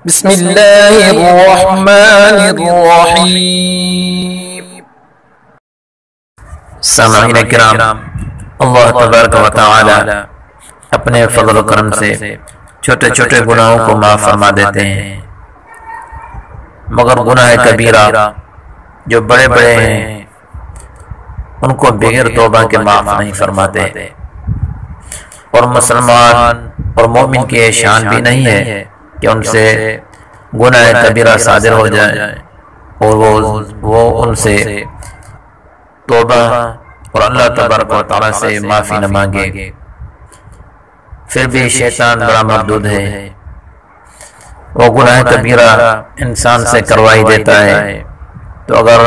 بسم اللہ الرحمن الرحیم۔ سامعین کرام، اللہ تبارک و تعالی اپنے فضل و کرم سے چھوٹے چھوٹے گناہوں کو معاف فرما دیتے ہیں، مگر گناہ کبیرہ جو بڑے بڑے ہیں ان کو بغیر توبہ کے معاف نہیں فرماتے، اور مسلمان اور مومن کی شان بھی نہیں ہے کہ ان سے گناہ کبیرہ صادر ہو جائے اور وہ ان سے توبہ اور اللہ تبارک و تعالی سے معافی نہ مانگے۔ پھر بھی شیطان بڑا مردود ہے، وہ گناہ کبیرہ انسان سے کروائی دیتا ہے، تو اگر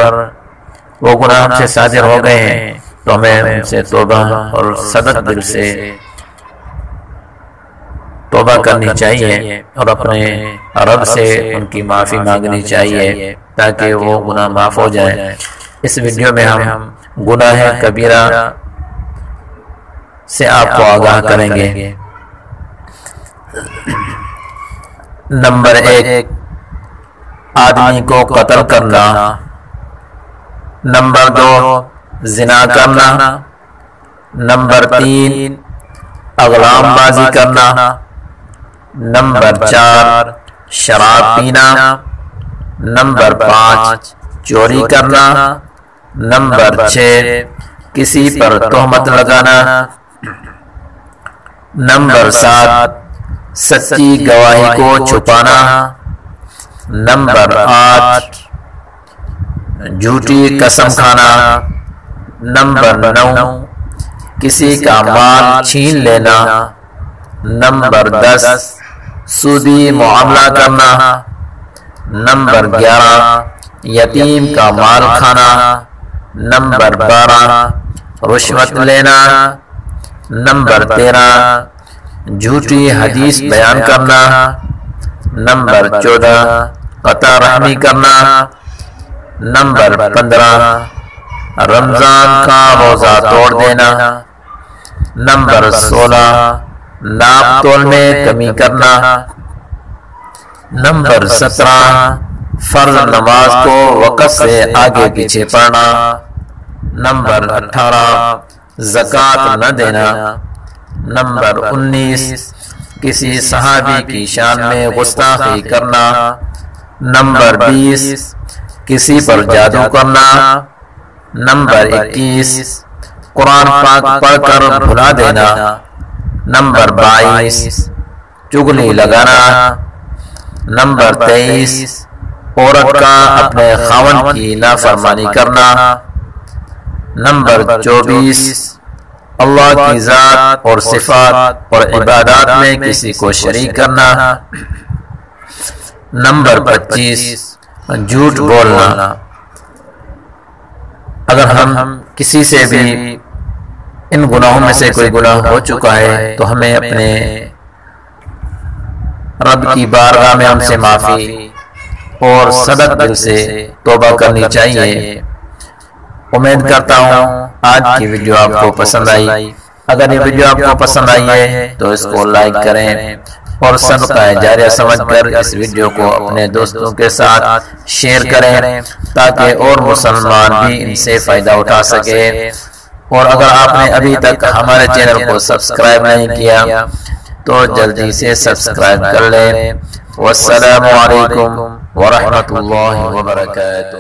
وہ گناہ ہم سے صادر ہو گئے ہیں تو ہمیں ان سے توبہ اور صدق دل سے توبہ کرنی چاہیے اور اپنے رب سے ان کی معافی مانگنی چاہیے تاکہ وہ گناہ معاف ہو جائے۔ اس ویڈیو میں ہم گناہ کبیرہ سے آپ کو آگاہ کریں گے۔ نمبر 1، آدمی کو قتل کرنا۔ نمبر 2، زنا کرنا۔ نمبر 3، اغلام بازی کرنا۔ نمبر 4، شراب پینا۔ نمبر 5، چوری کرنا۔ نمبر 6، کسی پر تہمت لگانا۔ نمبر 7، سچی گواہی کو چھپانا۔ نمبر 8، جھوٹی قسم کھانا۔ نمبر 9، کسی کا مال چھین لینا۔ نمبر 10، سودی معاملہ کرنا۔ نمبر 11، یتیم کا مال کھانا۔ نمبر 12، رشوت لینا۔ نمبر 13، جھوٹی حدیث بیان کرنا۔ نمبر 14، قطع رحمی کرنا۔ نمبر 15، رمضان کا روزہ توڑ دینا۔ نمبر 16، ناپ تول میں کمی کرنا۔ نمبر 17، فرض نماز کو وقت سے آگے پیچھے پڑھنا۔ نمبر 18، زکوٰۃ نہ دینا۔ نمبر 19، کسی صحابی کی شان میں گستاخی کرنا۔ نمبر 20، کسی پر جادو کرنا۔ نمبر 21، قرآن پاک پڑھ کر بھلا دینا۔ نمبر 22، چغلی لگانا۔ نمبر 23، عورت کا اپنے خاوند کی نافرمانی کرنا۔ نمبر 24، اللہ کی ذات اور صفات اور عبادات میں کسی کو شریک کرنا۔ نمبر 25، جھوٹ بولنا۔ اگر ہم کسی سے بھی ان گناہوں میں سے کوئی گناہ ہو چکا ہے تو ہمیں اپنے رب کی بارگاہ میں ہم سے معافی اور صدق دل سے توبہ کرنی چاہیے۔ امید کرتا ہوں آج کی ویڈیو آپ کو پسند آئی۔ اگر یہ ویڈیو آپ کو پسند آئی ہے تو اس کو لائک کریں اور صدقہ جاریہ سمجھ کر اس ویڈیو کو اپنے دوستوں کے ساتھ شیئر کریں تاکہ اور مسلمان بھی ان سے فائدہ اٹھا سکے۔ اور اگر آپ نے ابھی تک ہمارے چینل کو سبسکرائب نہیں کیا تو جلدی سے سبسکرائب کر لیں۔ والسلام علیکم ورحمۃ اللہ وبرکاتہ۔